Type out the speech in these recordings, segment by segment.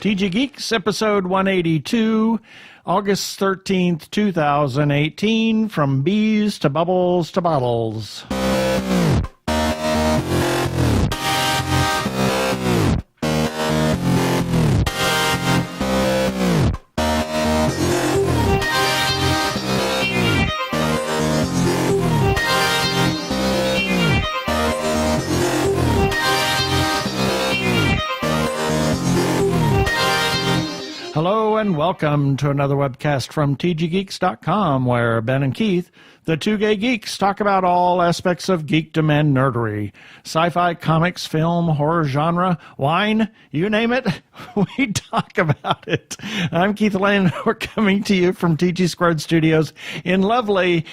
TG Geeks, episode 182, August 13th, 2018, from bees to bubbles to bottles. Hello and welcome to another webcast from tggeeks.com, where Ben and Keith, the two gay geeks, talk about all aspects of geekdom and nerdery. Sci-fi, comics, film, horror genre, wine, you name it, we talk about it. I'm Keith Lane. We're coming to you from TG Squared Studios in lovely,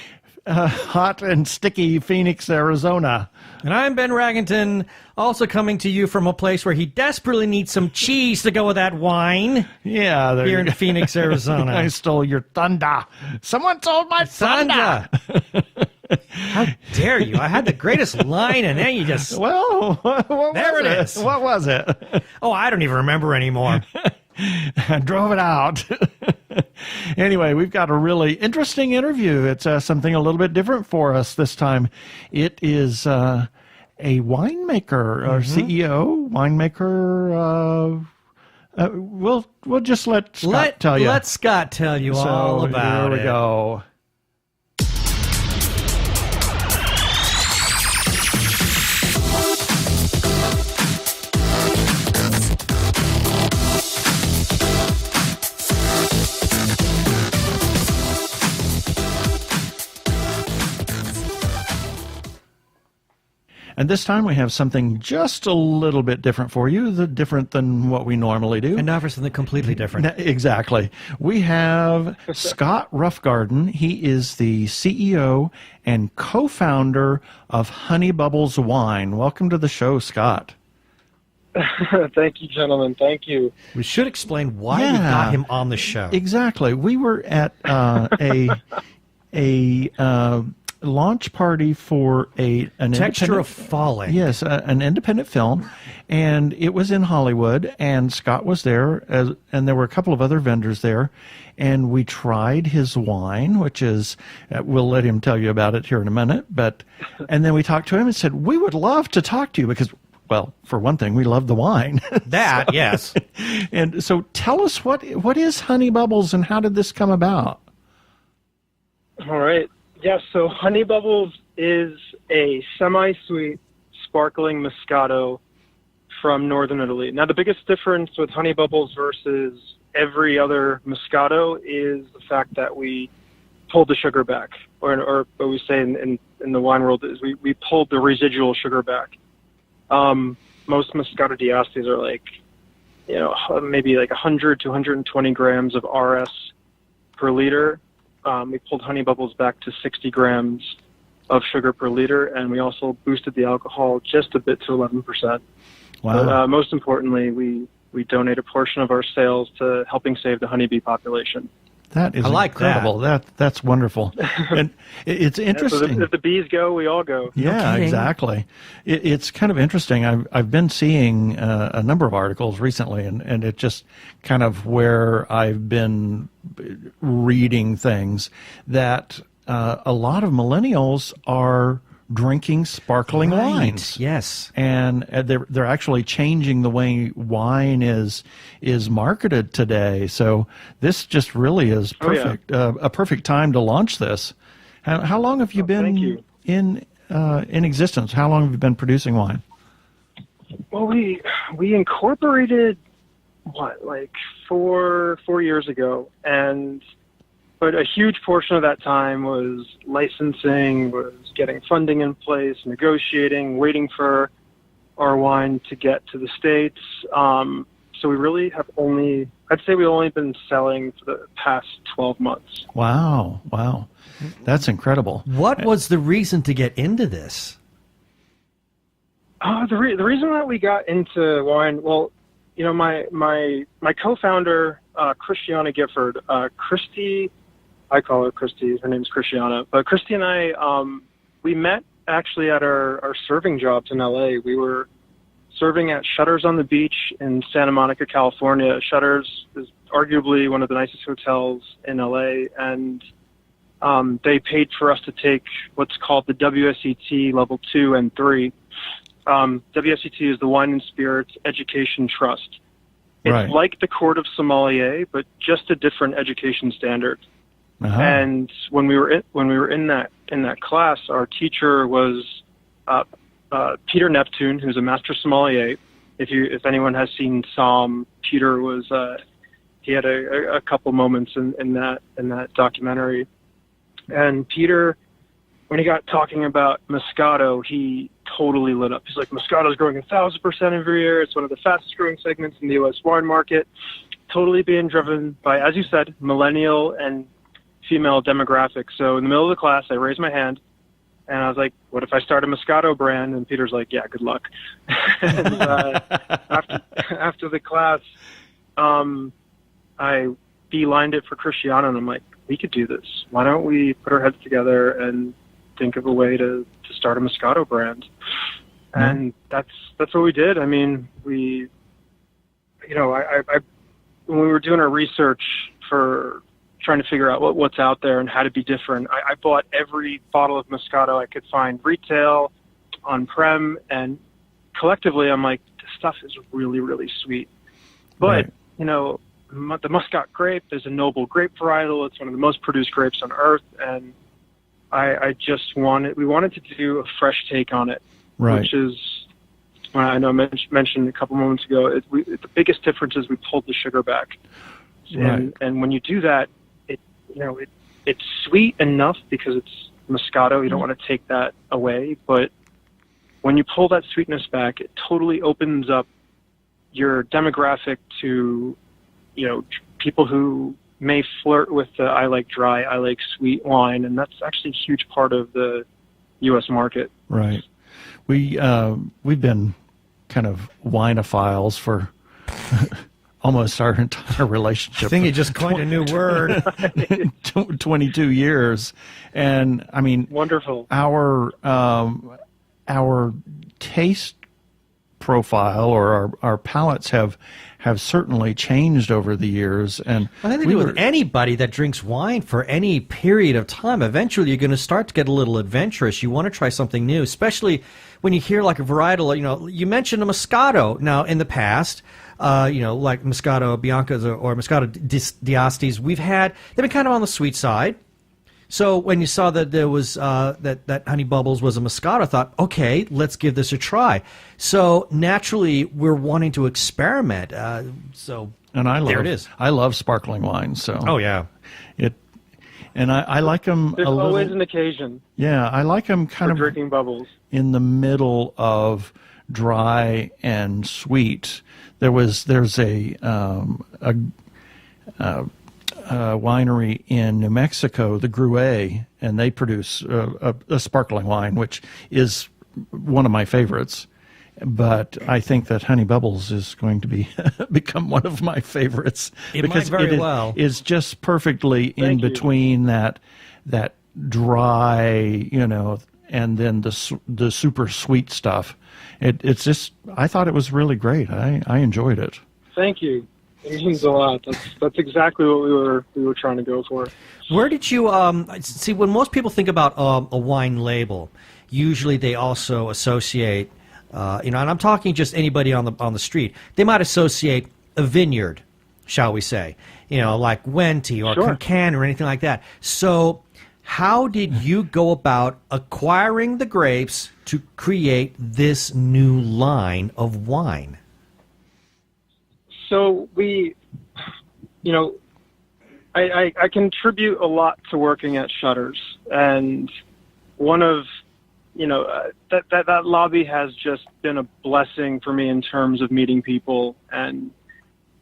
hot and sticky Phoenix, Arizona. And I'm Ben Raggington, also coming to you from a place where he desperately needs some cheese to go with that wine. Yeah, here in Phoenix, Arizona. I stole your thunder. Someone stole my thunder. How dare you? I had the greatest line, and then you just... Well, what there was it is. What was it? Oh, I don't even remember anymore. I drove it out. Anyway, we've got a really interesting interview. It's something a little bit different for us this time. It is a winemaker, or CEO, winemaker. We'll just let Scott tell you. Let Scott tell you all about it. Here we go. And this time we have something just a little bit different for you, different than what we normally do. And now for something completely different. Exactly. We have Scott Roughgarden. He is the CEO and co-founder of Honey Bubbles Wine. Welcome to the show, Scott. Thank you, gentlemen. Thank you. We should explain why we got him on the show. Exactly. We were at a launch party for an Texture of Falling. Yes, an independent film, and it was in Hollywood, and Scott was there, and there were a couple of other vendors there, and we tried his wine, which is, we'll let him tell you about it here in a minute, and then we talked to him and said, we would love to talk to you because, well, for one thing, we love the wine. That, yes. And so tell us, what is Honey Bubbles and how did this come about? All right. Yeah, so Honey Bubbles is a semi-sweet, sparkling Moscato from northern Italy. Now, the biggest difference with Honey Bubbles versus every other Moscato is the fact that we pulled the sugar back, or what we say in the wine world is we pulled the residual sugar back. Most Moscato d'Astis are like, maybe like 100 to 120 grams of RS per liter. We pulled Honey Bubbles back to 60 grams of sugar per liter, and we also boosted the alcohol just a bit to 11%. Wow. But most importantly, we donate a portion of our sales to helping save the honeybee population. That is incredible. That's wonderful. And it's interesting. Yeah, so if the bees go, we all go. Yeah, no exactly. It's kind of interesting. I've been seeing a number of articles recently, and it just kind of where I've been reading things that a lot of millennials are drinking sparkling wines. Yes, and they're actually changing the way wine is marketed today. So this just really is perfect. A perfect time to launch this. How long have you been in existence? How long have you been producing wine? Well, we incorporated like four years ago, but a huge portion of that time was licensing, was getting funding in place, negotiating, waiting for our wine to get to the States. So we really have I'd say we've only been selling for the past 12 months. Wow. That's incredible. What was the reason to get into this? The reason that we got into wine, well, my co-founder, Christiana Gifford, Christy, I call her Christy, her name's Christiana, but Christy and I, we met actually at our serving jobs in LA. We were serving at Shutters on the Beach in Santa Monica, California. Shutters is arguably one of the nicest hotels in LA, and they paid for us to take what's called the WSET Level 2 and 3. WSET is the Wine and Spirits Education Trust. It's like the Court of Sommelier, but just a different education standard. And when we were in that class, our teacher was Peter Neptune, who's a master sommelier. If anyone has seen Somm, Peter was he had a couple moments in that documentary. And Peter, when he got talking about Moscato, he totally lit up. He's like, Moscato's growing 1,000% every year. It's one of the fastest growing segments in the U.S. wine market. Totally being driven by, as you said, millennial and female demographics. So in the middle of the class, I raised my hand, and I was like, what if I start a Moscato brand? And Peter's like, yeah, good luck. And after the class, I beelined it for Cristiano, and I'm like, we could do this. Why don't we put our heads together and think of a way to start a Moscato brand? And that's what we did. I mean, I when we were doing our research for trying to figure out what's out there and how to be different, I bought every bottle of Moscato I could find retail, on-prem, and collectively I'm like, this stuff is really, really sweet. But, the Muscat grape is a noble grape varietal. It's one of the most produced grapes on earth, and we wanted to do a fresh take on it, which is, I know I mentioned a couple moments ago, the biggest difference is we pulled the sugar back. And when you do that, it's sweet enough because it's Moscato. You don't want to take that away, but when you pull that sweetness back, it totally opens up your demographic to, people who may flirt with the I like dry, I like sweet wine, and that's actually a huge part of the U.S. market. Right. We've been kind of wineophiles for almost our entire relationship. I think you just coined a new word. 22 years, and I mean, wonderful. Our taste profile or our palates have certainly changed over the years, and I think they do with anybody that drinks wine for any period of time. Eventually, you're going to start to get a little adventurous. You want to try something new, especially when you hear like a varietal. You mentioned a Moscato. Now, in the past, like Moscato Biancas or Moscato d'Astis, they've been kind of on the sweet side. So when you saw that there was that Honey Bubbles was a Moscato, I thought, okay, let's give this a try. So naturally, we're wanting to experiment. There it is. I love sparkling wine. So I like them. There's always an occasion. Yeah, I like them kind of drinking bubbles in the middle of dry and sweet. There's a winery in New Mexico, the Gruet, and they produce a sparkling wine, which is one of my favorites. But I think that Honey Bubbles is going to become one of my favorites because it is just perfectly in between that dry, and then the super sweet stuff. It's just, I thought it was really great. I enjoyed it. Thank you. It means a lot. That's exactly what we were trying to go for. Where did you see when most people think about a wine label? Usually, they also associate, and I'm talking just anybody on the street. They might associate a vineyard, shall we say, like Wente or Concan or anything like that. So, how did you go about acquiring the grapes to create this new line of wine? So I contribute a lot to working at Shutters, and one of, that lobby has just been a blessing for me in terms of meeting people. And,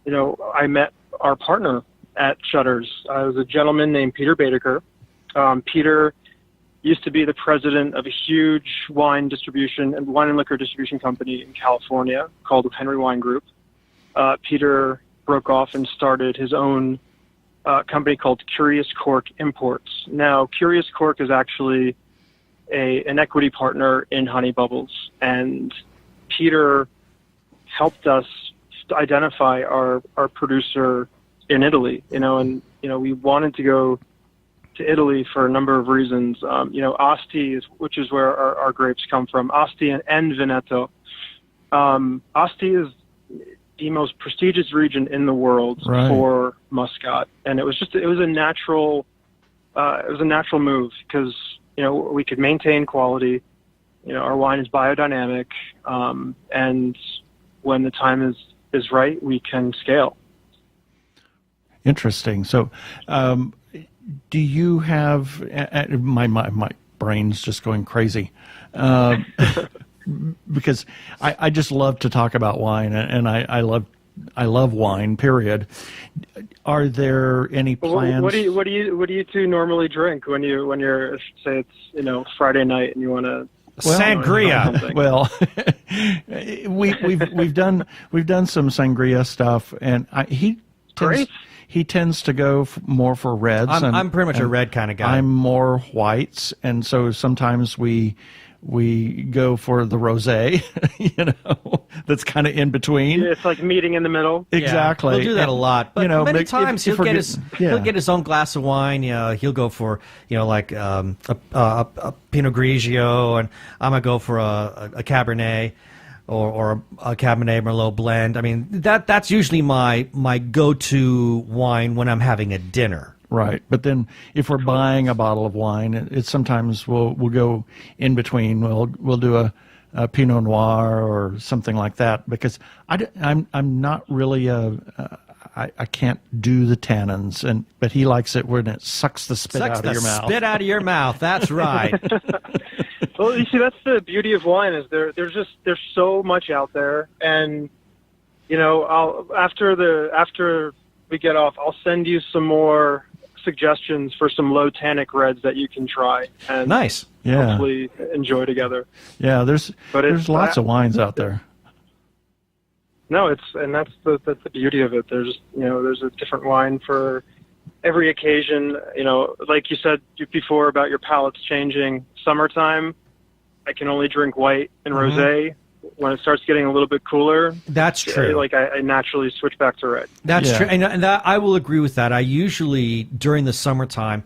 I met our partner at Shutters. I was a gentleman named Peter Baedeker. Peter used to be the president of a huge wine and liquor distribution company in California called Henry Wine Group. Peter broke off and started his own company called Curious Cork Imports. Now, Curious Cork is actually an equity partner in Honey Bubbles, and Peter helped us identify our producer in Italy. And we wanted to go to Italy for a number of reasons. Asti which is where our grapes come from. Asti and Veneto. Asti is the most prestigious region in the world for Muscat, and it was a natural move because we could maintain quality. Our wine is biodynamic, and when the time is right, we can scale. Interesting. So, do you have my brain's just going crazy? Because I just love to talk about wine, and I love wine. Period. Are there any plans? What do you two normally drink when you're say it's Friday night and you want to? Sangria. Well, we've done some sangria stuff, and he tends to go more for reds. I'm pretty much a red kind of guy. I'm more whites, and so sometimes we go for the rosé, that's kind of in between. It's like meeting in the middle. Exactly. He'll do that a lot, but many times he'll get his own glass of wine. He'll go for like a Pinot Grigio, and I'm gonna go for a Cabernet or a Cabernet Merlot blend. I mean that's usually my go-to wine when I'm having a dinner. Right, but then if we're buying a bottle of wine, it's sometimes we'll go in between. We'll do a Pinot Noir or something like that because I'm not really I can't do the tannins, but he likes it when it sucks the spit out of your mouth. Spit out of your mouth. That's right. Well, you see, that's the beauty of wine is there's so much out there, and after we get off, I'll send you some more suggestions for some low tannic reds that you can try and hopefully enjoy together. Yeah, there's lots of wines out there. No, that's the beauty of it. There's a different wine for every occasion. Like you said before about your palates changing. Summertime, I can only drink white and rosé. When it starts getting a little bit cooler, that's true. I naturally switch back to red. That's true, and that, I will agree with that. I usually during the summertime,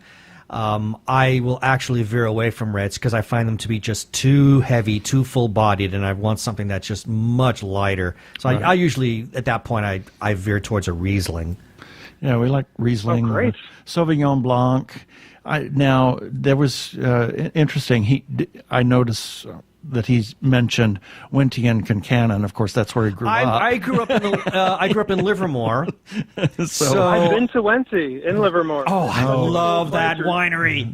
I will actually veer away from reds because I find them to be just too heavy, too full-bodied, and I want something that's just much lighter. So I usually at that point I veer towards a Riesling. Yeah, we like Riesling, Sauvignon Blanc. Now there was interesting. I noticed that he's mentioned Wentian Concannon. Of course, that's where he grew up. I grew up in Livermore. so I've been to Wenti in Livermore. Oh, I love that winery.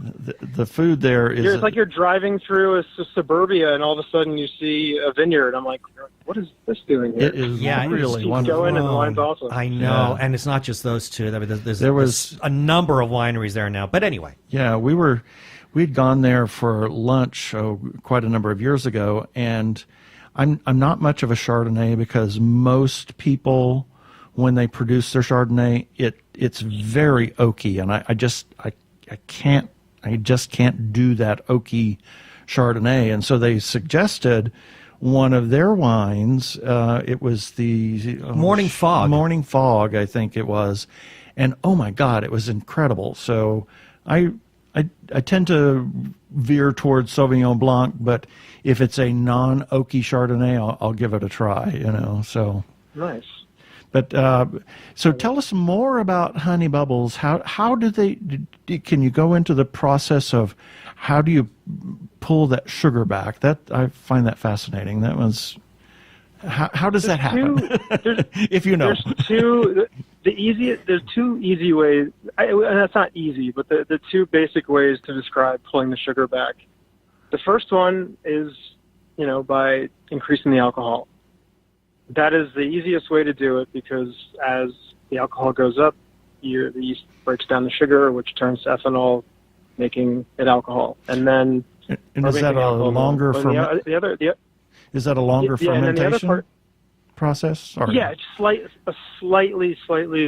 The food there is... It's like you're driving through a suburbia and all of a sudden you see a vineyard. I'm like, what is this doing here? It is really wonderful. Going and the wine's awesome. I know, and it's not just those two. I mean, there's a number of wineries there now. But anyway. Yeah, we'd gone there for lunch quite a number of years ago, and I'm not much of a Chardonnay because most people, when they produce their Chardonnay, it's very oaky, and I just can't do that oaky Chardonnay, and so they suggested one of their wines. It was the Morning Fog. Morning Fog, I think it was, and oh my God, it was incredible. So I tend to veer towards Sauvignon Blanc, but if it's a non-oaky Chardonnay, I'll give it a try, so. Nice. But, so tell us more about Honey Bubbles. How do can you go into the process of how do you pull that sugar back? I find that fascinating. That was, how does that happen? If you know. There's two easy ways, and that's not easy, but the two basic ways to describe pulling the sugar back. The first one is, by increasing the alcohol. That is the easiest way to do it because as the alcohol goes up, the yeast breaks down the sugar, which turns to ethanol, making it alcohol. And then, is that a longer Is that a longer fermentation process? Or? Yeah, it's a slightly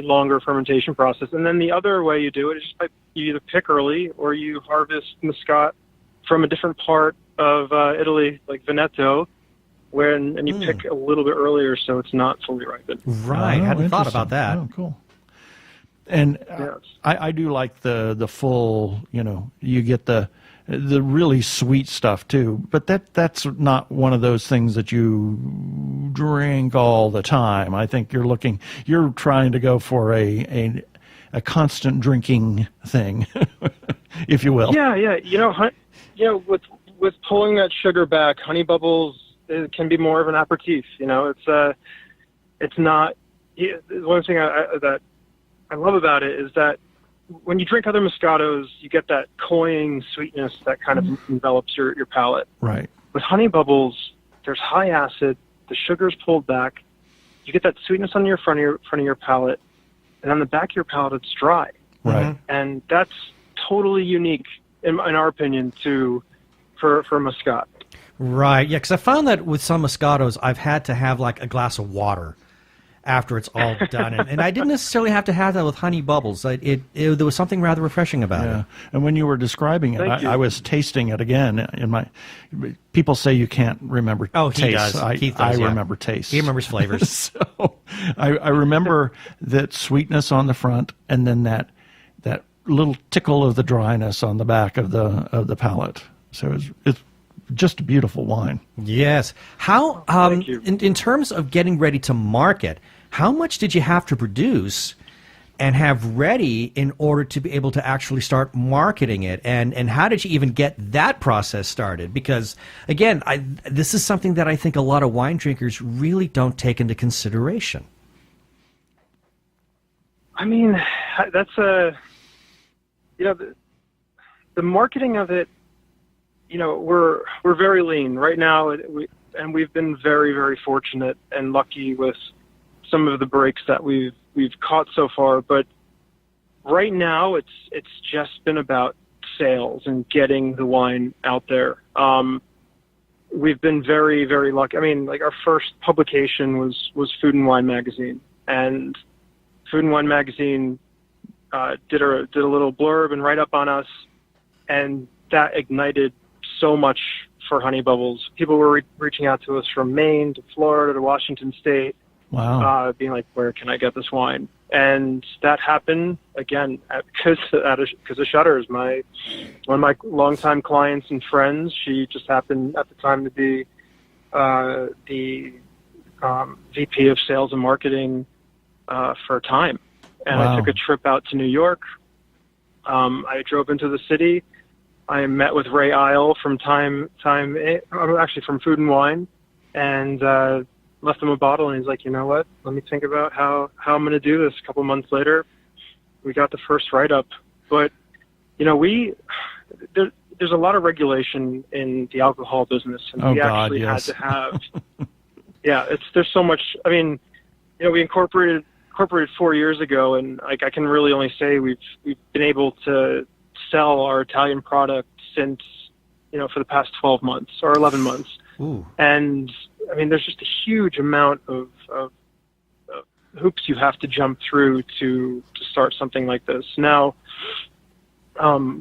longer fermentation process. And then the other way you do it is just you either pick early or you harvest Muscat from a different part of Italy, like Veneto, and you pick a little bit earlier so it's not fully ripened. Right. I hadn't thought about that. Oh, cool. And Yes. I do like the full, you get the really sweet stuff too, but that's not one of those things that you drink all the time. I think you're trying to go for a constant drinking thing, if you will. Yeah. With pulling that sugar back, Honey Bubbles, it can be more of an aperitif. It's not. One thing that I love about it is that when you drink other Moscatos, you get that cloying sweetness that kind of envelops your palate. Right. With Honey Bubbles, there's high acid, the sugar's pulled back, you get that sweetness on your front of your palate, and on the back of your palate, it's dry. Right. And that's totally unique, in our opinion, for Muscat. Right. Yeah, because I found that with some Moscatos, I've had to have like a glass of water after it's all done. And I didn't necessarily have to have that with Honey Bubbles. There was something rather refreshing about it. And when you were describing it, I was tasting it again. People say you can't remember taste. He does. Keith does, I remember taste. He remembers flavors. So I remember that sweetness on the front, and then that little tickle of the dryness on the back of the palate. So it's just a beautiful wine. Yes. How Thank you. in terms of getting ready to market, how much did you have to produce and have ready in order to be able to actually start marketing it? And how did you even get that process started? Because, again, this is something that I think a lot of wine drinkers really don't take into consideration. I mean, that's the marketing of it, we're very lean right now, and we've been very, very fortunate and lucky with some of the breaks that we've caught so far. But right now, it's just been about sales and getting the wine out there. We've been very, very lucky. I mean, like, our first publication was Food and Wine magazine, and Food and Wine magazine did a little blurb and write up on us, and that ignited so much for Honey Bubbles. People were reaching out to us from Maine to Florida to Washington State. Wow. Being like, where can I get this wine? And that happened again because of Shutters. One of my longtime clients and friends, she just happened at the time to be the VP of Sales and Marketing for Time. And Wow. I took a trip out to New York. I drove into the city. I met with Ray Isle from actually from Food and Wine, and left him a bottle. And he's like, you know what? Let me think about how I'm going to do this. A couple months later, we got the first write-up. But there's a lot of regulation in the alcohol business, and we actually had to have. There's so much. I mean, we incorporated 4 years ago, and I can really only say we've been able to sell our Italian product since, for the past 12 months or 11 months. Ooh. And I mean, there's just a huge amount of hoops you have to jump through to start something like this. Now,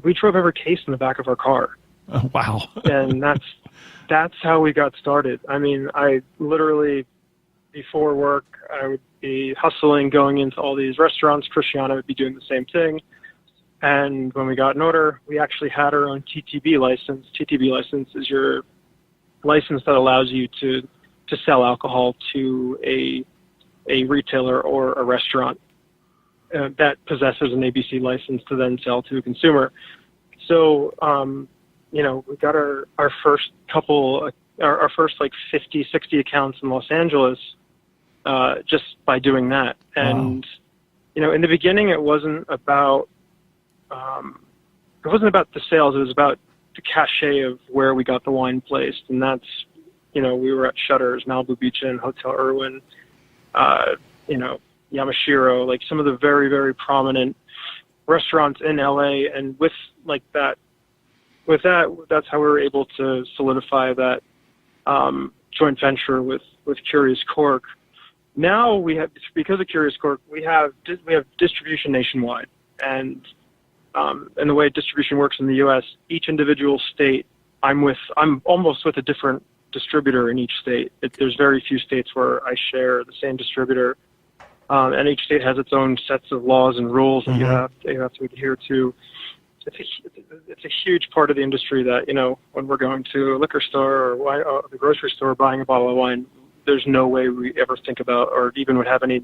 we drove every case in the back of our car. Oh, wow. And that's how we got started. I mean, I literally, before work, I would be hustling, going into all these restaurants. Christiana would be doing the same thing. And when we got an order, we actually had our own TTB license. TTB license is your license that allows you to sell alcohol to a retailer or a restaurant that possesses an ABC license to then sell to a consumer. So, we got our first couple, our first like 50, 60 accounts in Los Angeles just by doing that. And, in the beginning, it wasn't about the sales. It was about the cachet of where we got the wine placed. And that's, we were at Shutters, Malibu Beach Inn, Hotel Irwin, Yamashiro, like some of the very, very prominent restaurants in LA. And with that, that's how we were able to solidify that joint venture with Curious Cork. Now because of Curious Cork, we have distribution nationwide. And the way distribution works in the U.S., each individual state, I'm almost with a different distributor in each state. There's very few states where I share the same distributor, and each state has its own sets of laws and rules that you have to adhere to. It's a huge part of the industry that, when we're going to a liquor store or the grocery store buying a bottle of wine, there's no way we ever think about or even would have any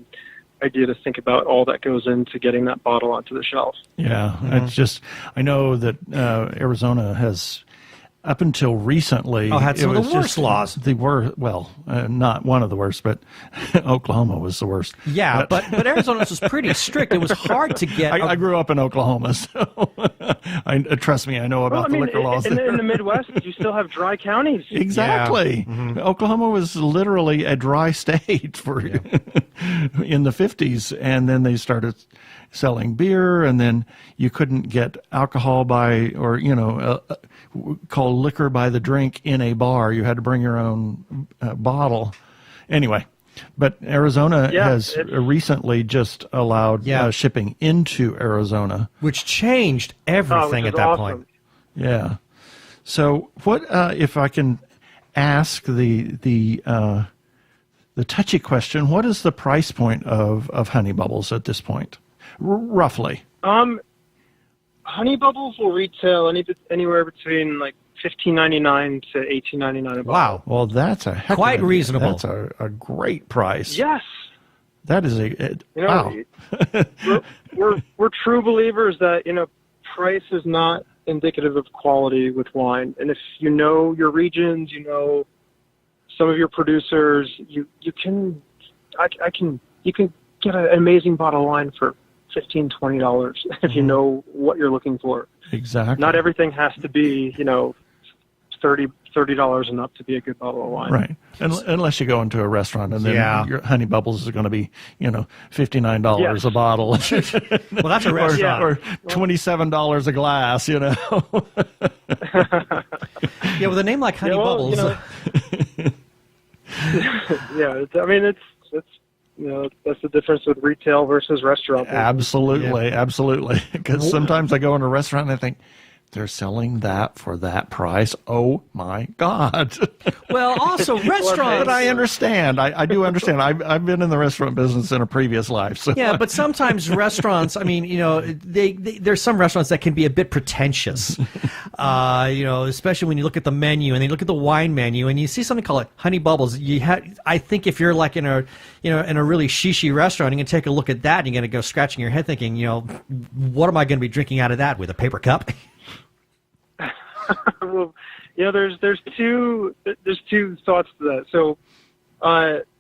idea to think about all that goes into getting that bottle onto the shelf. Yeah, it's just, I know that Arizona has, up until recently, had some of the worst laws. Not one of the worst, but Oklahoma was the worst. Yeah, but Arizona's was pretty strict. It was hard to get. I grew up in Oklahoma, so trust me, I know about the liquor laws. In the Midwest, you still have dry counties. Exactly. Yeah. Oklahoma was literally a dry state for in the 50s, and then they started selling beer, and then you couldn't get alcohol called liquor by the drink in a bar. You had to bring your own bottle. Anyway, but Arizona has recently just allowed shipping into Arizona, which changed everything at that point. Yeah. So, what if I can ask the touchy question? What is the price point of Honey Bubbles at this point, roughly? Honey Bubbles will retail anywhere between like $15.99 to $18.99 a bottle. Wow. Well, that's quite reasonable. That's a great price. Yes. That is wow. we're true believers that, price is not indicative of quality with wine. And if you know your regions, some of your producers, you can get an amazing bottle of wine for $15, $20 if you know what you're looking for. Exactly. Not everything has to be, $30 and up to be a good bottle of wine. Right. Unless you go into a restaurant and then your Honey Bubbles is going to be, $59 a bottle. Well, that's a restaurant. Or $27 a glass, Yeah, with a name like Honey Bubbles. That's the difference with retail versus restaurant. Absolutely. Because sometimes I go in a restaurant and I think, they're selling that for that price. Oh my God! Well, also restaurants. But I understand. I do understand. I've been in the restaurant business in a previous life. So yeah, but sometimes restaurants. I mean, there's some restaurants that can be a bit pretentious. Especially when you look at the menu and you look at the wine menu and you see something called Honey Bubbles. I think if you're like in a really shishy restaurant, you can take a look at that and you're going to go scratching your head thinking, what am I going to be drinking out of that with a paper cup? Well, there's two thoughts to that. So,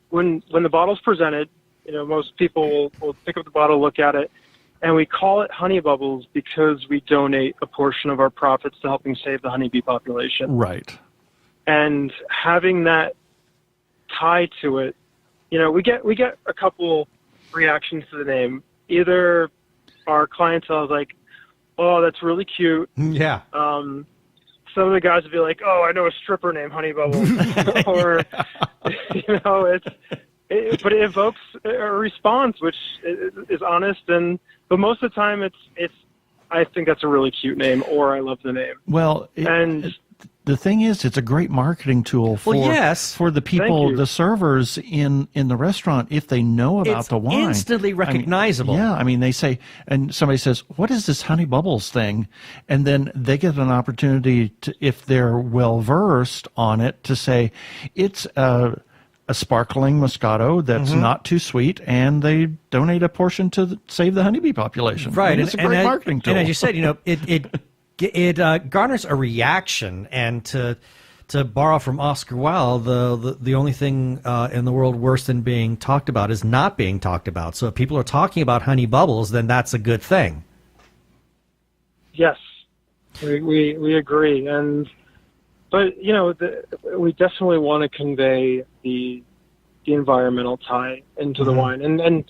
when the bottle's presented, most people will pick up the bottle, look at it, and we call it Honey Bubbles because we donate a portion of our profits to helping save the honeybee population. Right. And having that tie to it, we get a couple reactions to the name. Either our clientele is like, "Oh, that's really cute." Yeah. Some of the guys would be like, "Oh, I know a stripper named Honey Bubbles," or but it evokes a response which is honest, but most of the time it's I think that's a really cute name, or I love the name. Well, the thing is, it's a great marketing tool for the people, the servers in the restaurant, if they know about the wine. It's instantly recognizable. They say, and somebody says, "What is this Honey Bubbles thing?" And then they get an opportunity to, if they're well versed on it, to say it's a sparkling Moscato that's not too sweet, and they donate a portion to save the honeybee population. Right, and it's a great marketing tool. And as you said, it garners a reaction, and to borrow from Oscar Wilde, the only thing in the world worse than being talked about is not being talked about. So if people are talking about Honey Bubbles, then that's a good thing. Yes, we agree, but we definitely want to convey the environmental tie into the wine, and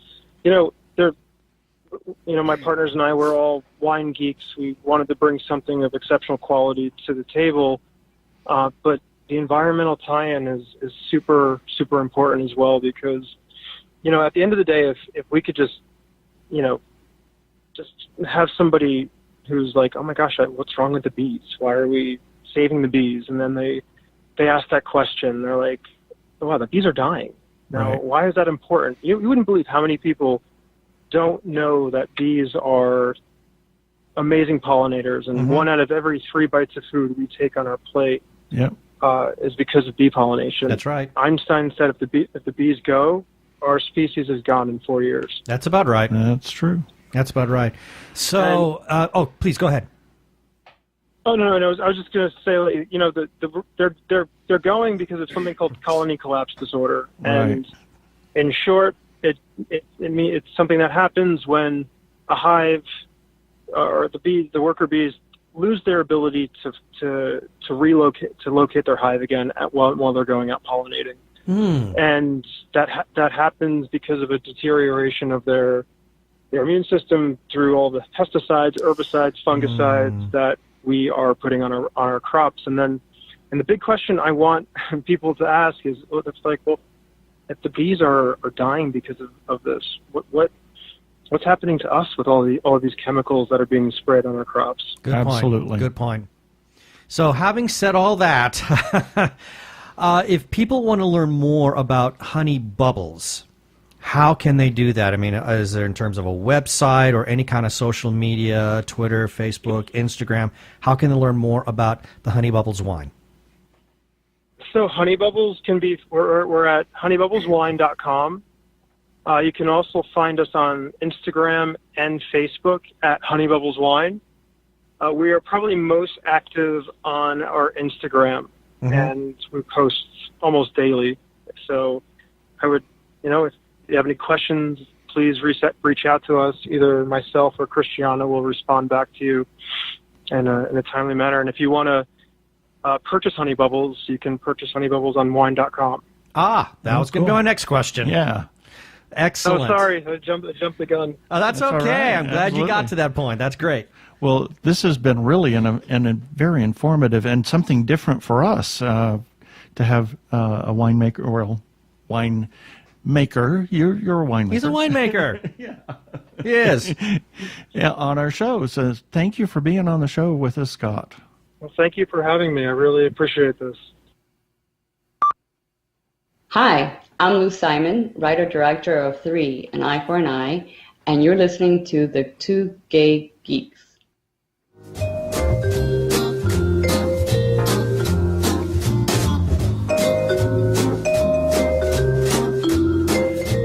my partners and I were all wine geeks. We wanted to bring something of exceptional quality to the table, but the environmental tie-in is super, super important as well, because, at the end of the day, if we could just have somebody who's like, "Oh my gosh, what's wrong with the bees? Why are we saving the bees?" And then they they ask that question. They're like, wow, the bees are dying. Now, Right. why is that important? You wouldn't believe how many people don't know that bees are amazing pollinators, and Mm-hmm. 1 out of every 3 bites of food we take on our plate Yep. is because of bee pollination. That's right. Einstein said if the bees go, our species is gone in 4 years. That's about right. That's true. That's about right. So, please go ahead. Oh no! I was just going to say, like, you know, they're going because of something called colony collapse disorder, and in short, it's something that happens when a hive or the worker bees lose their ability to locate their hive again while they're going out pollinating, and that happens because of a deterioration of their immune system through all the pesticides, herbicides, fungicides that we are putting on our crops. And the big question I want people to ask is, it's like, well, if the bees are dying because of this, what's happening to us with all these chemicals that are being sprayed on our crops? Good Absolutely. point. Good point. So, having said all that, if people want to learn more about honey bubbles, how can they do that? I mean, is there in terms of a website or any kind of social media, Twitter, Facebook, Instagram? How can they learn more about the Honey Bubbles wine? So Honey Bubbles we're at honeybubbleswine.com. You can also find us on Instagram and Facebook at Honey Bubbles Wine. We are probably most active on our Instagram, and we post almost daily. So I would, if you have any questions, please reach out to us. Either myself or Christiana will respond back to you in a timely manner. And if you want to purchase Honey Bubbles, you can purchase Honey Bubbles on wine.com. That was going to be my next question. Yeah. Excellent. Oh, sorry, I jumped the gun. Oh, that's all okay. right. I'm glad you got Absolutely. to that point. That's great. Well, this has been really a very informative and something different for us to have a winemaker or wine maker. You're a winemaker. He's a winemaker. Yeah. He is. Yeah, on our show. So thank you for being on the show with us, Scott. Well, thank you for having me. I really appreciate this. Hi, I'm Lou Simon, writer-director of 3, An Eye for an Eye, and you're listening to the Two Gay Geeks.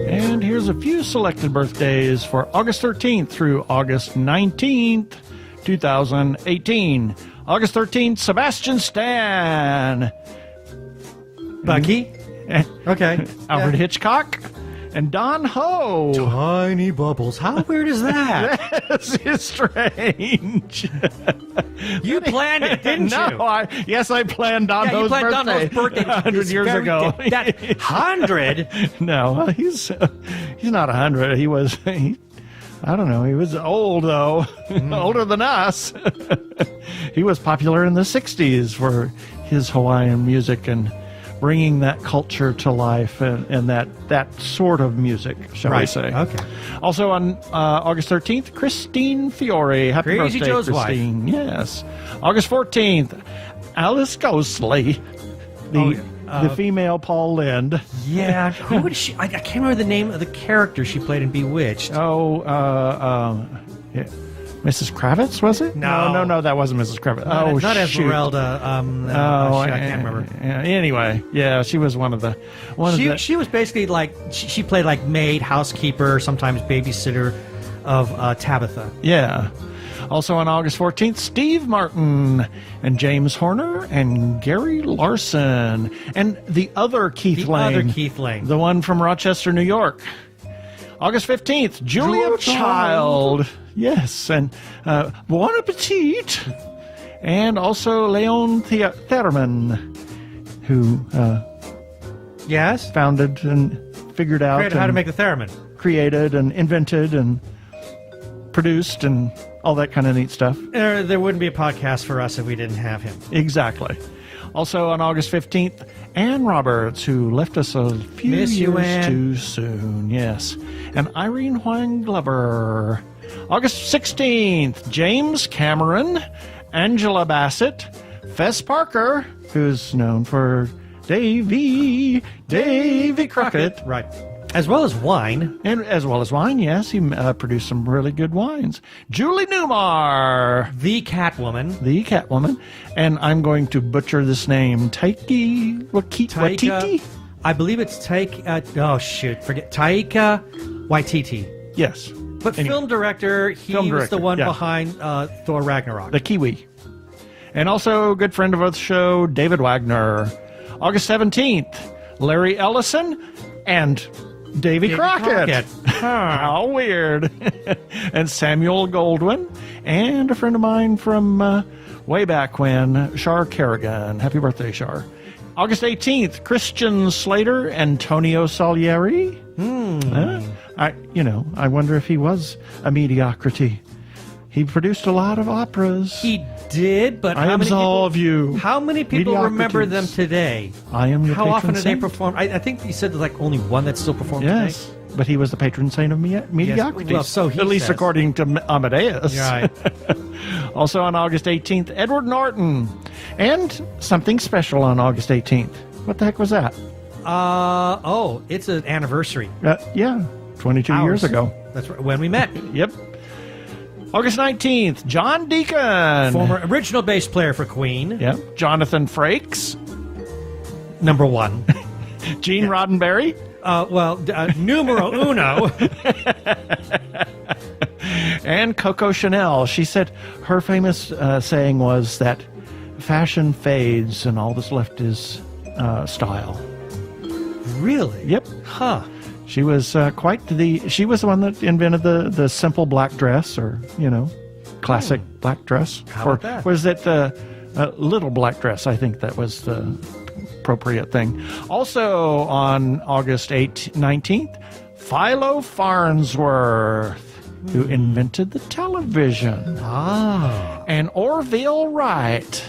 And here's a few selected birthdays for August 13th through August 19th, 2018. August 13th, Sebastian Stan. Bucky? Okay. Alfred Hitchcock. And Don Ho. Tiny bubbles. How weird is that? This is strange. You planned it, didn't you? No, I planned Don Yeah, you Ho's planned Don birthday. Ho's birthday 100 It's years very ago. good. That 100? No, he's not 100. He was, I don't know, he was old, though. Older than us. He was popular in the 60s for his Hawaiian music and bringing that culture to life and that sort of music, shall we Right. say. Okay. Also on August 13th, Christine Fiore. Happy Crazy birthday, Joe's wife. Christine. Yes. August 14th, Alice Ghostley, the female Paul Lynde. Yeah. Who was she? I can't remember the name of the character she played in Bewitched. Yeah. Mrs. Kravitz, was it? No. That wasn't Mrs. Kravitz. Not shoot. Esmeralda. I can't remember. Anyway, yeah, she was one of the. She was basically like she played like maid, housekeeper, sometimes babysitter of Tabitha. Yeah. Also on August 14th, Steve Martin and James Horner and Gary Larson and the other Keith Lane. The one from Rochester, New York. August 15th, Julia Child. Yes, and Bon Appetit. And also Leon Theremin, who Yes? founded and figured out Created how to and make the theremin. created and invented and produced and all that kind of neat stuff. There wouldn't be a podcast for us if we didn't have him. Exactly. Also on August 15th, Ann Roberts, who left us a few Miss you, years Ann. too soon. Yes. And Irene Huang Glover. August 16th, James Cameron, Angela Bassett, Fess Parker, who's known for Davy Crockett. Right. As well as wine. And as well as wine, yes. He produced some really good wines. Julie Newmar. The Catwoman. And I'm going to butcher this name. Taika Waititi? I believe it's Taika Waititi. Yes. But Anyway. film director, he was the one behind Thor Ragnarok. The Kiwi. And also a good friend of the show, David Wagner. August 17th, Larry Ellison and Davy Crockett. How weird. And Samuel Goldwyn. And a friend of mine from way back when, Shar Kerrigan. Happy birthday, Shar. August 18th, Christian Slater, Antonio Salieri. I wonder if he was a mediocrity. He produced a lot of operas. He did, but How many people remember them today? I am your How patron often do they saint. perform? I think he said there's like only one that still performs Yes, today. but he was the patron saint of mediocrity. Well, so he at least says. according to Amadeus. Right. Also on August 18th, Edward Norton. And something special on August 18th. What the heck was that? It's an anniversary. 22 years ago. That's right, when we met. Yep. August 19th, John Deacon. Former original bass player for Queen. Yep. Jonathan Frakes. Number one. Gene Roddenberry. Numero uno. And Coco Chanel. She said her famous saying was that fashion fades and all that's left is style. Really? Yep. Huh. She was she was the one that invented the simple black dress, or, classic black dress. How about that? Was it little black dress? I think that was the appropriate thing. Also on August 19th, Philo Farnsworth, who invented the television. And Orville Wright.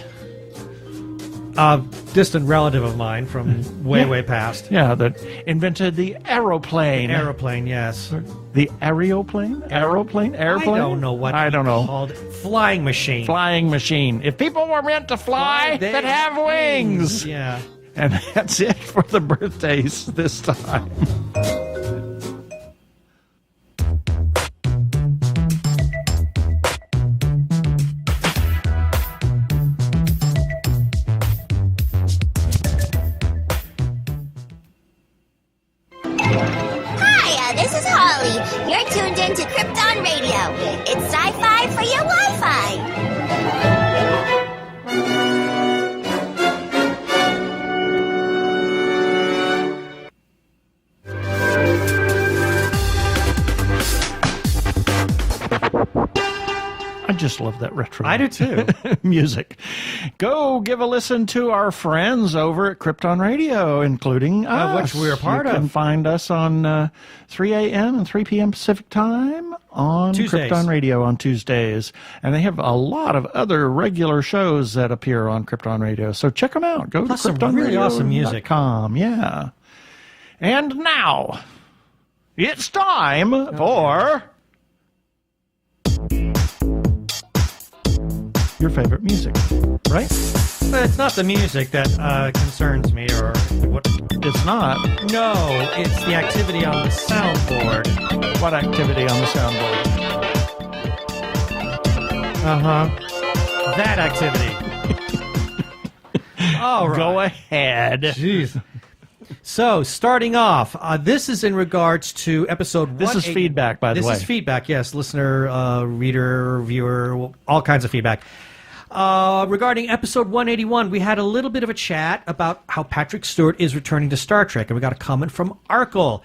Distant relative of mine from way past. Yeah, that invented the aeroplane. Aeroplane, yes. The aeroplane? Airplane? I don't know what I don't know. Called flying machine. Flying machine. If people were meant to fly, They they'd have wings. Yeah. And that's it for the birthdays this time. Hi, this is Holly. You're tuned in to Krypton Radio. It's sci-fi for your Wi-Fi. I just love that retro. I do too. music. Go give a listen to our friends over at Krypton Radio, including us. which we're a part You can of. find us on 3 a.m. and 3 p.m. Pacific time on Tuesdays. Krypton Radio on Tuesdays. And they have a lot of other regular shows that appear on Krypton Radio. So check them out. Go Plus to some really awesome music. KryptonRadio.com. Yeah. And now, it's time for your favorite music, right? But it's not the music that concerns me, or what? It's not. No, it's the activity on the soundboard. What activity on the soundboard? That activity. All right. Go ahead. Jeez. So, starting off, this is in regards to episode This is 180. feedback, by the way. This is feedback, yes. Listener, reader, viewer, all kinds of feedback. Regarding episode 181, we had a little bit of a chat about how Patrick Stewart is returning to Star Trek, and we got a comment from Arkle.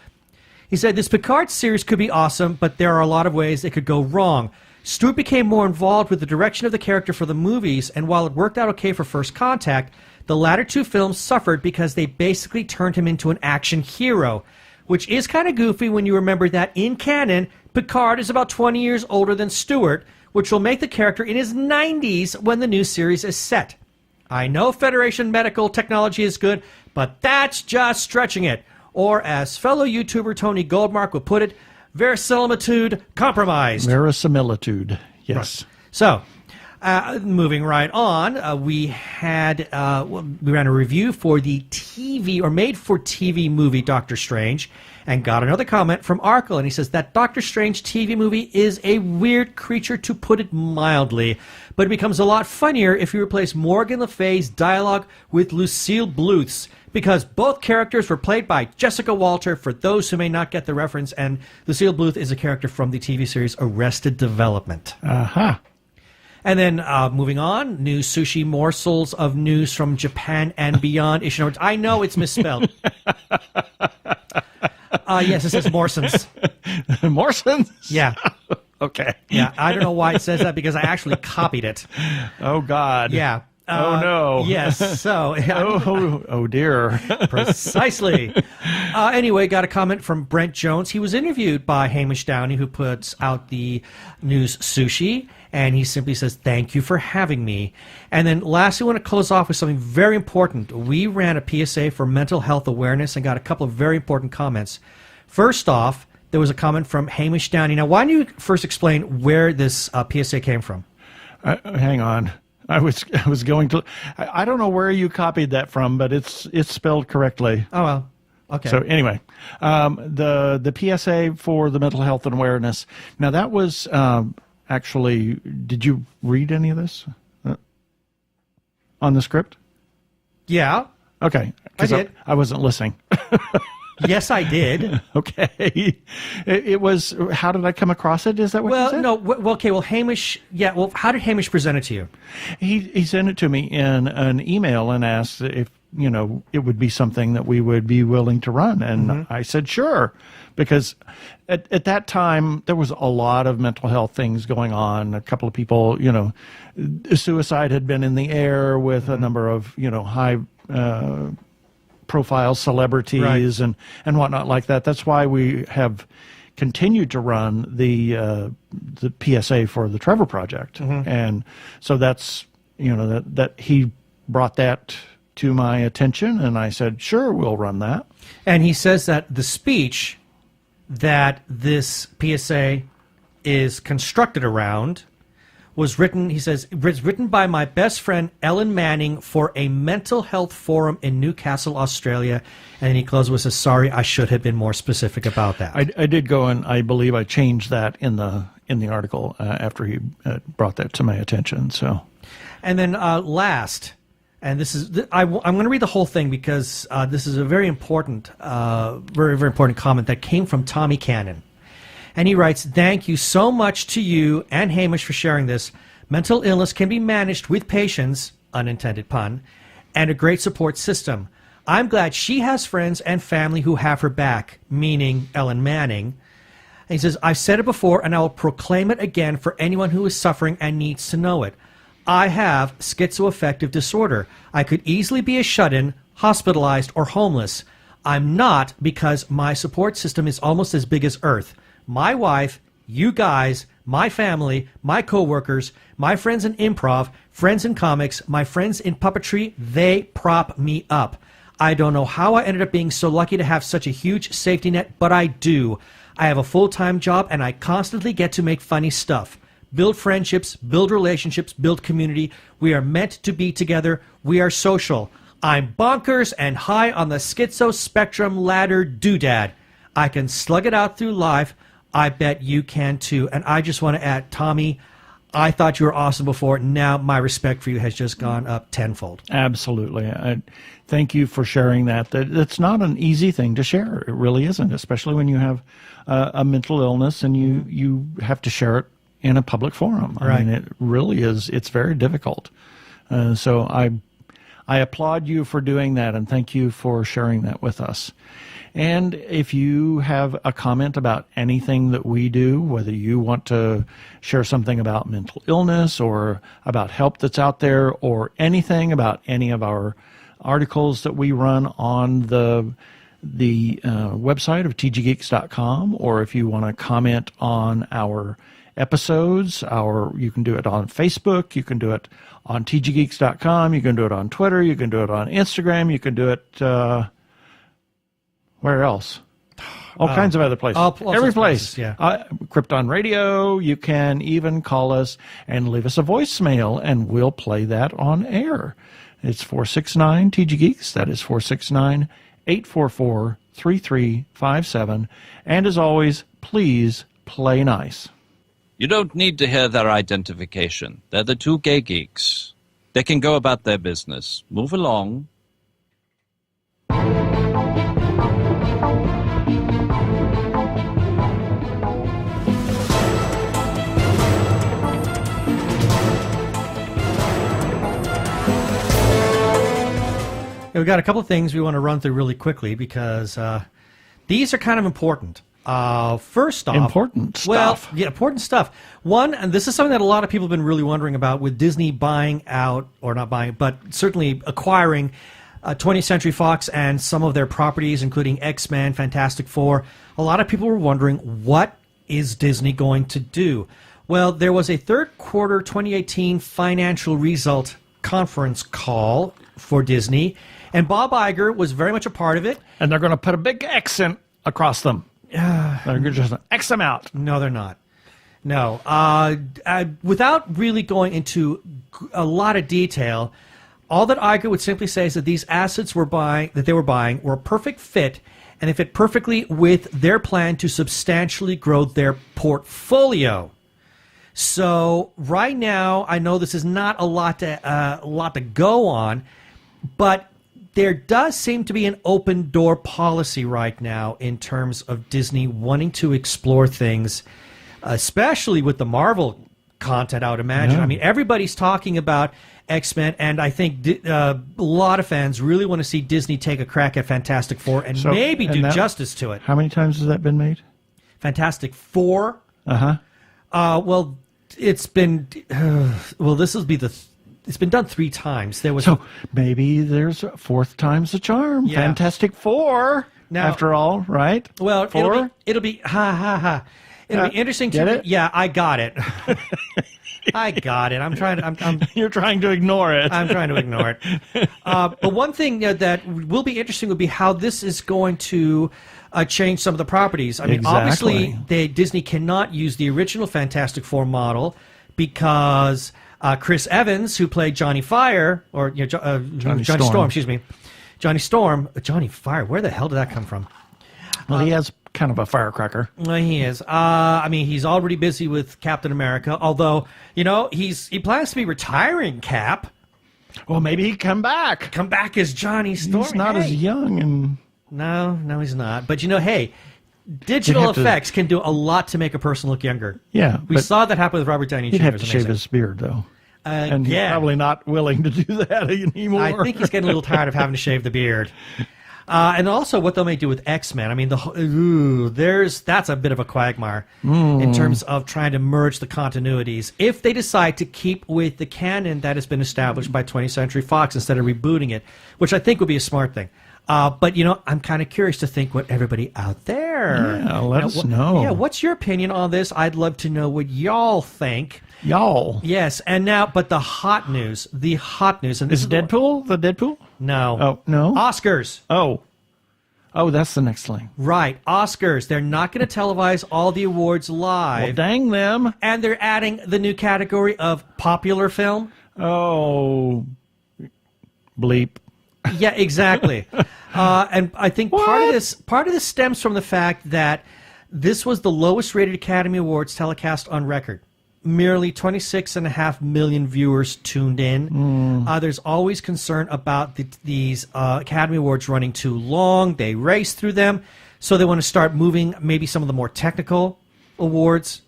He said, this Picard series could be awesome, but there are a lot of ways it could go wrong. Stewart became more involved with the direction of the character for the movies, and while it worked out okay for First Contact, the latter two films suffered because they basically turned him into an action hero, which is kind of goofy when you remember that in canon, Picard is about 20 years older than Stewart, which will make the character in his 90s when the new series is set. I know Federation medical technology is good, but that's just stretching it. Or as fellow YouTuber Tony Goldmark would put it, verisimilitude compromised. Verisimilitude. Yes. So, Moving right on, we ran a review for the TV or made-for-TV movie Doctor Strange, and got another comment from Arkle, and he says that Doctor Strange TV movie is a weird creature, to put it mildly, but it becomes a lot funnier if you replace Morgan Le Fay's dialogue with Lucille Bluth's, because both characters were played by Jessica Walter, for those who may not get the reference, and Lucille Bluth is a character from the TV series Arrested Development. Uh-huh. And then moving on, new sushi morsels of news from Japan and beyond. Ishino, I know it's misspelled. Yes, it says Morsons. Morsons? Yeah. Okay. Yeah, I don't know why it says that, because I actually copied it. Oh, God. Yeah. Oh, no. Yes, so... Oh, dear. Precisely. Anyway, got a comment from Brent Jones. He was interviewed by Hamish Downey, who puts out the news Sushi, and he simply says, thank you for having me. And then lastly, I want to close off with something very important. We ran a PSA for mental health awareness and got a couple of very important comments. First off, there was a comment from Hamish Downey. Now, why don't you first explain where this PSA came from? Hang on. I was going to. I don't know where you copied that from, but it's spelled correctly. Oh well, okay. So anyway, the PSA for the mental health and awareness. Now that was actually. Did you read any of this on the script? Yeah. Okay. I did. I wasn't listening. Yes, I did. Okay. It was. How did I come across it? Is that what you said? No. Okay. Well, Hamish. Yeah. Well, how did Hamish present it to you? He sent it to me in an email and asked if it would be something that we would be willing to run, and I said sure, because at that time there was a lot of mental health things going on. A couple of people, suicide had been in the air with a number of high profile celebrities and whatnot like that. That's why we have continued to run the PSA for the Trevor Project, and so that's that he brought that to my attention, and I said sure, we'll run that. And he says that the speech that this PSA is constructed around was written, he says, was written by my best friend Ellen Manning for a mental health forum in Newcastle, Australia. And then he closes with, says, sorry, I should have been more specific about that. I did go, and I believe I changed that in the article after he brought that to my attention. So, and then last, and this is I'm going to read the whole thing because this is a very important, very very important comment that came from Tommy Cannon. And he writes, thank you so much to you and Hamish for sharing this. Mental illness can be managed with patience, unintended pun, and a great support system. I'm glad she has friends and family who have her back, meaning Ellen Manning. And he says, I've said it before and I will proclaim it again for anyone who is suffering and needs to know it. I have schizoaffective disorder. I could easily be a shut-in, hospitalized, or homeless. I'm not, because my support system is almost as big as Earth. My wife, you guys, my family, my coworkers, my friends in improv, friends in comics, my friends in puppetry, they prop me up. I don't know how I ended up being so lucky to have such a huge safety net, but I do. I have a full-time job and I constantly get to make funny stuff. Build friendships, build relationships, build community. We are meant to be together. We are social. I'm bonkers and high on the schizo spectrum ladder doodad. I can slug it out through life. I bet you can too. And I just want to add, Tommy, I thought you were awesome before. Now my respect for you has just gone up tenfold. Absolutely. Thank you for sharing that. That's not an easy thing to share. It really isn't, especially when you have a mental illness and you have to share it in a public forum. Right. I mean, it really is. It's very difficult. So I applaud you for doing that, and thank you for sharing that with us. And if you have a comment about anything that we do, whether you want to share something about mental illness or about help that's out there, or anything about any of our articles that we run on the website of tggeeks.com, or if you want to comment on our episodes, you can do it on Facebook, you can do it on tggeeks.com, you can do it on Twitter, you can do it on Instagram, you can do it... where else? All kinds of other places. all Every sorts of place. places, yeah. Krypton Radio. You can even call us and leave us a voicemail, and we'll play that on air. It's 469 TG Geeks. That is 469-844-3357. And as always, please play nice. You don't need to hear their identification. They're the two gay geeks. They can go about their business. Move along. We've got a couple of things we want to run through really quickly because these are kind of important. First off, Important stuff. Well, yeah, important stuff. One, and this is something that a lot of people have been really wondering about with Disney buying out, or not buying, but certainly acquiring 20th Century Fox and some of their properties, including X-Men, Fantastic Four. A lot of people were wondering, what is Disney going to do? Well, there was a third quarter 2018 financial result conference call for Disney, and Bob Iger was very much a part of it. And they're going to put a big accent across them. They're just X them out. No, they're not. No. Without really going into a lot of detail, all that Iger would simply say is that these assets they were buying were a perfect fit, and they fit perfectly with their plan to substantially grow their portfolio. So right now, I know this is not a lot to go on, but there does seem to be an open door policy right now in terms of Disney wanting to explore things, especially with the Marvel content, I would imagine. Yeah. I mean, everybody's talking about X-Men, and I think a lot of fans really want to see Disney take a crack at Fantastic Four and maybe do justice to it. How many times has that been made? Fantastic Four? Uh-huh. Well, it's been... this will be it's been done 3 times. There was So maybe there's a fourth time's the charm. Yeah. Fantastic Four, Now- after all, right? Well, Four? it'll be ha ha ha. It'll be interesting get to it? Yeah, I got it. I got it. I'm trying to. You're trying to ignore it. I'm trying to ignore it. But one thing that will be interesting would be how this is going to change some of the properties. I mean, Exactly. obviously, Disney cannot use the original Fantastic Four model because Chris Evans, who played Johnny Fire, or Johnny Storm, excuse me, Johnny Storm, Johnny Fire. Where the hell did that come from? Well, he has kind of a firecracker. Well, he is. I mean, he's already busy with Captain America, although, he plans to be retiring Cap. Well, maybe he'd come back. Come back as Johnny Storm. He's not as young and... No, he's not. But, hey, digital effects can do a lot to make a person look younger. Yeah. We saw that happen with Robert Downey Jr. He'd have to shave his beard, though. And he's probably not willing to do that anymore. I think he's getting a little tired of having to shave the beard. And also what they may do with X-Men. I mean, that's a bit of a quagmire in terms of trying to merge the continuities. If they decide to keep with the canon that has been established by 20th Century Fox instead of rebooting it, which I think would be a smart thing. But, I'm kind of curious to think what everybody out there... Yeah, let us know. Yeah, what's your opinion on this? I'd love to know what y'all think. Y'all. Yes, and now, but the hot news. And Is Deadpool the Deadpool? No. Oh, no? Oscars. Oh, that's the next thing. Right, Oscars. They're not going to televise all the awards live. Well, dang them. And they're adding the new category of popular film. Oh, bleep. Yeah, exactly. And I think part of this stems from the fact that this was the lowest rated Academy Awards telecast on record. Merely 26.5 million viewers tuned in. There's always concern about these Academy Awards running too long. They race through them. So they want to start moving maybe some of the more technical awards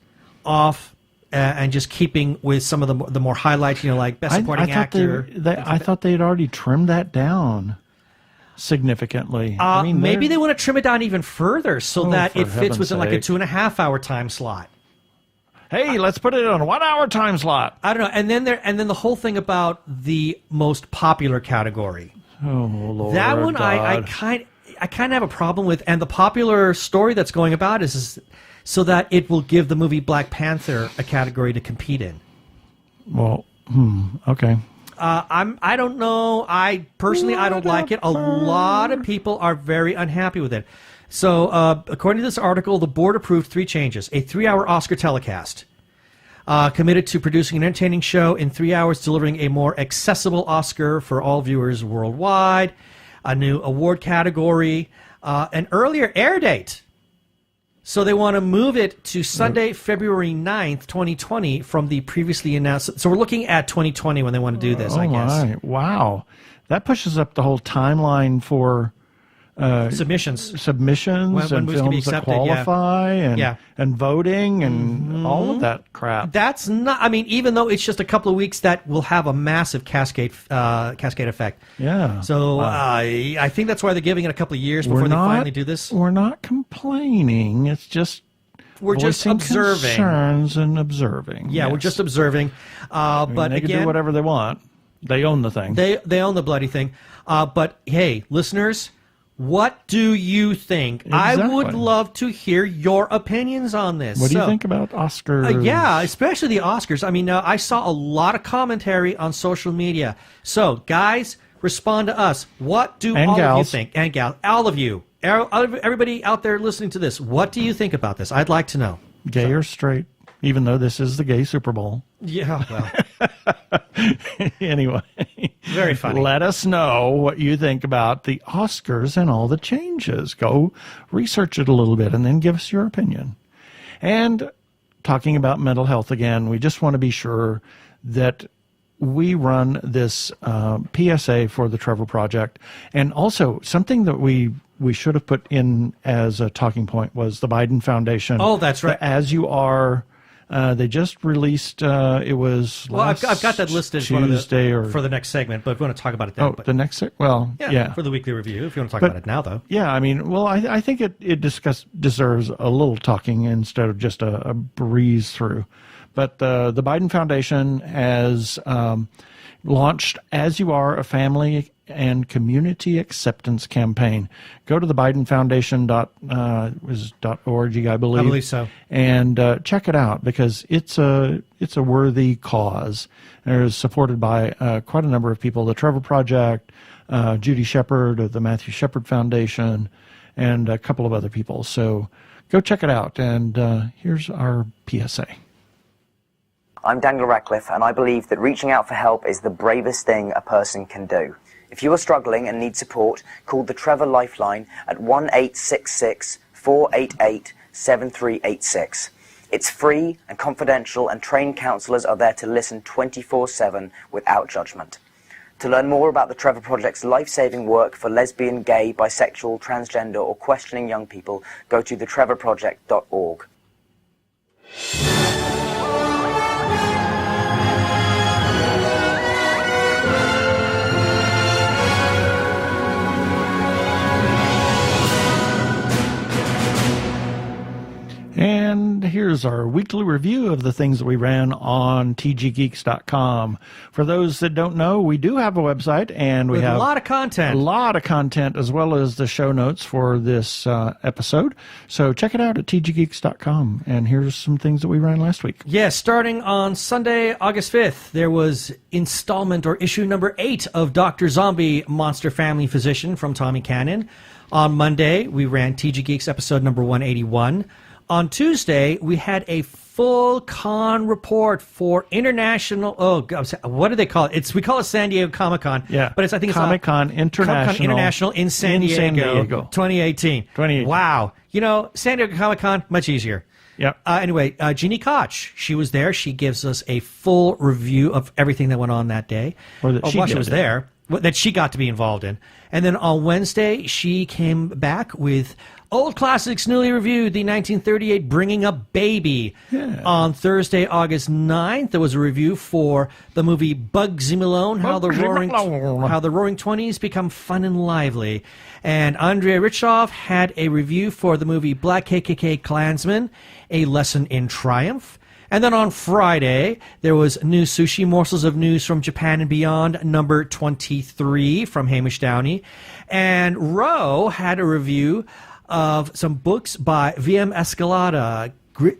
off and just keeping with some of the more highlights, like Best Supporting Actor. I thought they had already trimmed that down significantly. Maybe they want to trim it down even further so that it fits within like a 2.5 hour time slot. Hey, let's put it on a 1 hour time slot. I don't know. And then the whole thing about the most popular category. Oh, Lord. That one God. I kind of have a problem with. And the popular story that's going about is so that it will give the movie Black Panther a category to compete in. Well, okay. I don't know. I personally I don't like it. A lot of people are very unhappy with it. So, according to this article, the board approved 3 changes. A 3-hour Oscar telecast. Committed to producing an entertaining show in 3 hours, delivering a more accessible Oscar for all viewers worldwide. A new award category. An earlier air date. So they want to move it to Sunday, February 9th, 2020 from the previously announced. So we're looking at 2020 when they want to do this, I guess. My. Wow. That pushes up the whole timeline for submissions when movies can and be films that accepted, qualify Yeah. and voting and all of that crap. That's not. I mean, even though it's just a couple of weeks, that will have a massive cascade effect. Yeah. So I think that's why they're giving it a couple of years before they finally do this. We're not complaining. It's just We're just voicing observing. concerns and observing. Yeah, we're Yes. just observing. I mean, But they can again, do whatever they want. They own the thing. They own the bloody thing. But hey, listeners, what do you think? I would Exactly. love to hear your opinions on this. What do you So, think about Oscars? yeah, especially the Oscars. I mean, I saw a lot of commentary on social media. So, guys, respond to us. What do And all of you gals. think? And gals, all of you, everybody out there listening to this, what do you think about this? I'd like to know. Gay or straight, even though this is the gay Super Bowl. Yeah, well, Anyway. very funny. Let us know what you think about the Oscars and all the changes. Go research it a little bit and then give us your opinion. And talking about mental health again, we just want to be sure that we run this PSA for the Trevor Project. And also, something that we should have put in as a talking point was the Biden Foundation. Oh, that's right. The As You Are. They just released, it was Well, I've got that listed as one of Tuesday for the next segment, but if we want to talk about it now. Oh, but, the next, well, yeah. for the weekly review, if you want to talk But- about it now, though. Yeah, I mean, well, I think it deserves a little talking instead of just a breeze through. But the Biden Foundation has launched As You Are, a family and community acceptance campaign. Go to the bidenfoundation.org, I believe. I believe so. And check it out because it's a worthy cause. And it is supported by quite a number of people. The Trevor Project, Judy Shepard of the Matthew Shepard Foundation, and a couple of other people. So go check it out. And here's our PSA. I'm Daniel Radcliffe, and I believe that reaching out for help is the bravest thing a person can do. If you are struggling and need support, call the Trevor Lifeline at 1-866-488-7386. It's free and confidential, and trained counsellors are there to listen 24/7 without judgment. To learn more about the Trevor Project's life-saving work for lesbian, gay, bisexual, transgender, or questioning young people, go to thetrevorproject.org. And here's our weekly review of the things that we ran on tggeeks.com. For those that don't know, we do have a website, and we With have a lot of content. A lot of content, as well as the show notes for this episode. So check it out at tggeeks.com. And here's some things that we ran last week. Yes, starting on Sunday, August 5th, there was installment or issue number 8 of Dr. Zombie, Monster Family Physician from Tommy Cannon. On Monday, we ran TG Geeks episode number 181. On Tuesday, we had a full con report for international. Oh, God, what do they call it? We call it San Diego Comic-Con. Yeah, but I think it's Comic-Con International. Comic-Con International in San Diego, 2018. 2018. Wow, San Diego Comic-Con, much easier. Yep. Anyway, Jeannie Koch, she was there. She gives us a full review of everything that went on that day. Or that she while she did. was there, that she got to be involved in. And then on Wednesday, she came back with Old Classics Newly Reviewed, the 1938 Bringing Up Baby. Yeah. On Thursday, August 9th, there was a review for the movie Bugsy Malone, how the Bugsy Malone. Roaring '20s become fun and lively. And Andrea Richoff had a review for the movie Black KKK Klansman, A Lesson in Triumph. And then on Friday, there was new Sushi Morsels of News from Japan and Beyond, number 23 from Hamish Downey. And Ro had a review of some books by VM Escalada,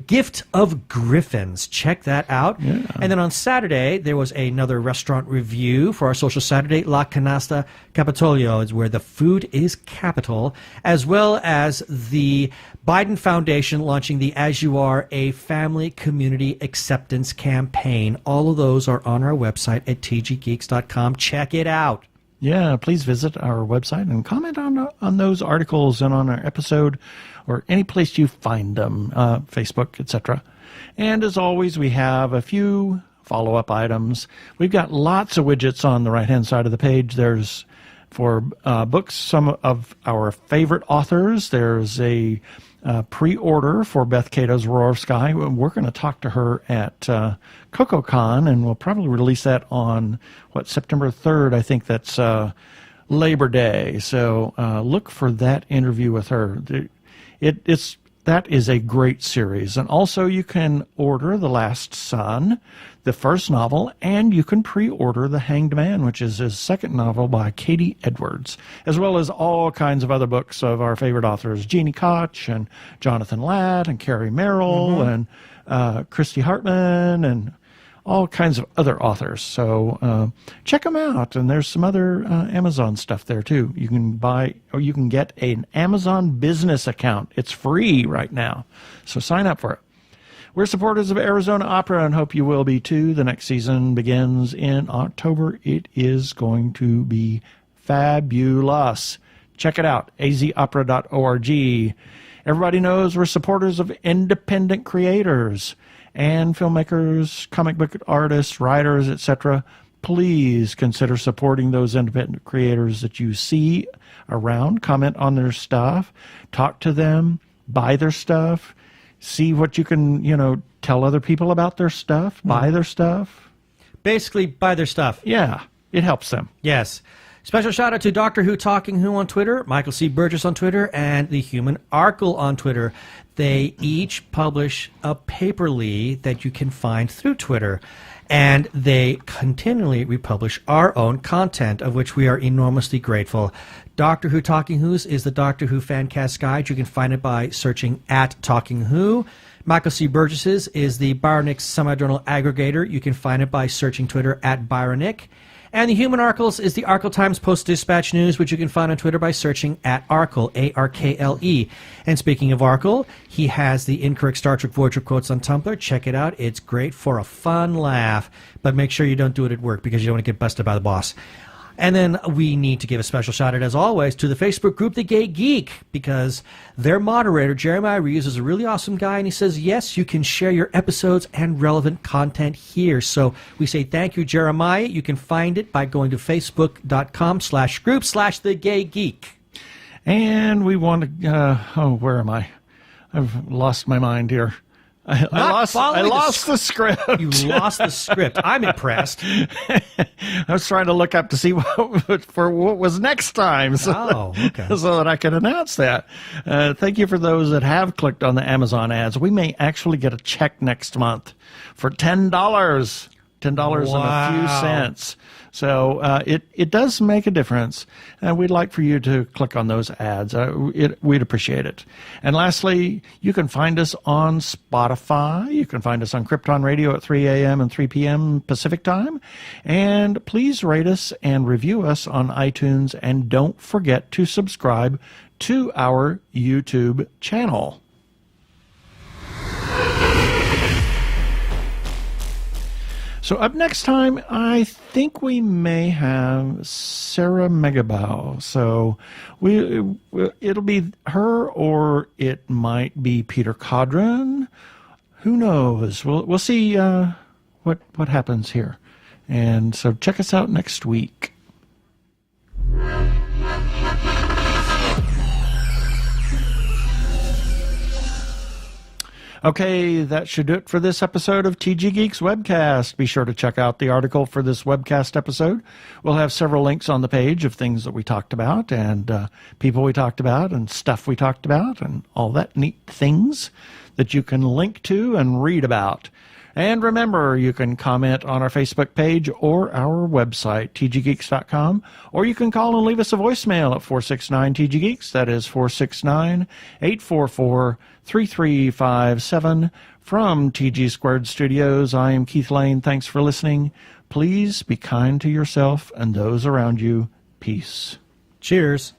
Gift of Griffins. Check that out. Yeah. And then on Saturday, there was another restaurant review for our Social Saturday. La Canasta Capitolio is where the food is capital, as well as the Biden Foundation launching the As You Are, a family community acceptance campaign. All of those are on our website at tggeeks.com. Check it out. Yeah, please visit our website and comment on those articles and on our episode or any place you find them, Facebook, etc. And as always, we have a few follow-up items. We've got lots of widgets on the right-hand side of the page. There's for books, some of our favorite authors. There's a pre-order for Beth Cato's Roar of Sky. We're going to talk to her at CocoCon, and we'll probably release that on, September 3rd. I think that's Labor Day. So look for that interview with her. That is a great series. And also you can order The Last Son, the first novel, and you can pre-order The Hanged Man, which is his second novel by Katie Edwards, as well as all kinds of other books of our favorite authors, Jeannie Koch and Jonathan Ladd and Carrie Merrill and Christy Hartman and all kinds of other authors. So check them out. And there's some other Amazon stuff there too. You can buy, or you can get an Amazon business account. It's free right now. So sign up for it. We're supporters of Arizona Opera and hope you will be too. The next season begins in October. It is going to be fabulous. Check it out, azopera.org. Everybody knows we're supporters of independent creators and filmmakers, comic book artists, writers, etc. Please consider supporting those independent creators that you see around. Comment on their stuff, talk to them, buy their stuff, see what you can, tell other people about their stuff, buy their stuff. Basically, buy their stuff. Yeah, it helps them. Yes. Special shout out to Doctor Who Talking Who on Twitter, Michael C. Burgess on Twitter, and the Human Arkle on Twitter. They each publish a paperly that you can find through Twitter, and they continually republish our own content, of which we are enormously grateful. Doctor Who Talking Who's is the Doctor Who Fancast Guide. You can find it by searching at Talking Who. Michael C. Burgess's is the Byronic Semi-Journal Aggregator. You can find it by searching Twitter at Byronic. And the Human Arkles is the Arkle Times Post-Dispatch News, which you can find on Twitter by searching at Arkle, A-R-K-L-E. And speaking of Arkle, he has the Incorrect Star Trek Voyager quotes on Tumblr. Check it out. It's great for a fun laugh. But make sure you don't do it at work because you don't want to get busted by the boss. And then we need to give a special shout out, as always, to the Facebook group, The Gay Geek, because their moderator, Jeremiah Reeves, is a really awesome guy, and he says, yes, you can share your episodes and relevant content here. So we say thank you, Jeremiah. You can find it by going to facebook.com/group/The Gay Geek. And we want to, where am I? I've lost my mind here. I lost the script. You lost the script. I'm impressed. I was trying to look up to see what was next time, so that I could announce that. Thank you for those that have clicked on the Amazon ads. We may actually get a check next month for $10. $10 and a few cents. So it does make a difference, and we'd like for you to click on those ads. We'd appreciate it. And lastly, you can find us on Spotify. You can find us on Krypton Radio at 3 a.m. and 3 p.m. Pacific Time. And please rate us and review us on iTunes, and don't forget to subscribe to our YouTube channel. So up next time, I think we may have Sarah Megabow. So it'll be her, or it might be Peter Codron. Who knows? We'll see what happens here. And so check us out next week. Okay, that should do it for this episode of TG Geeks Webcast. Be sure to check out the article for this webcast episode. We'll have several links on the page of things that we talked about, and people we talked about, and stuff we talked about, and all that neat things that you can link to and read about. And remember, you can comment on our Facebook page or our website, tggeeks.com, or you can call and leave us a voicemail at 469-TG-GEEKS. That is 469-844-3357. From TG Squared Studios, I am Keith Lane. Thanks for listening. Please be kind to yourself and those around you. Peace. Cheers.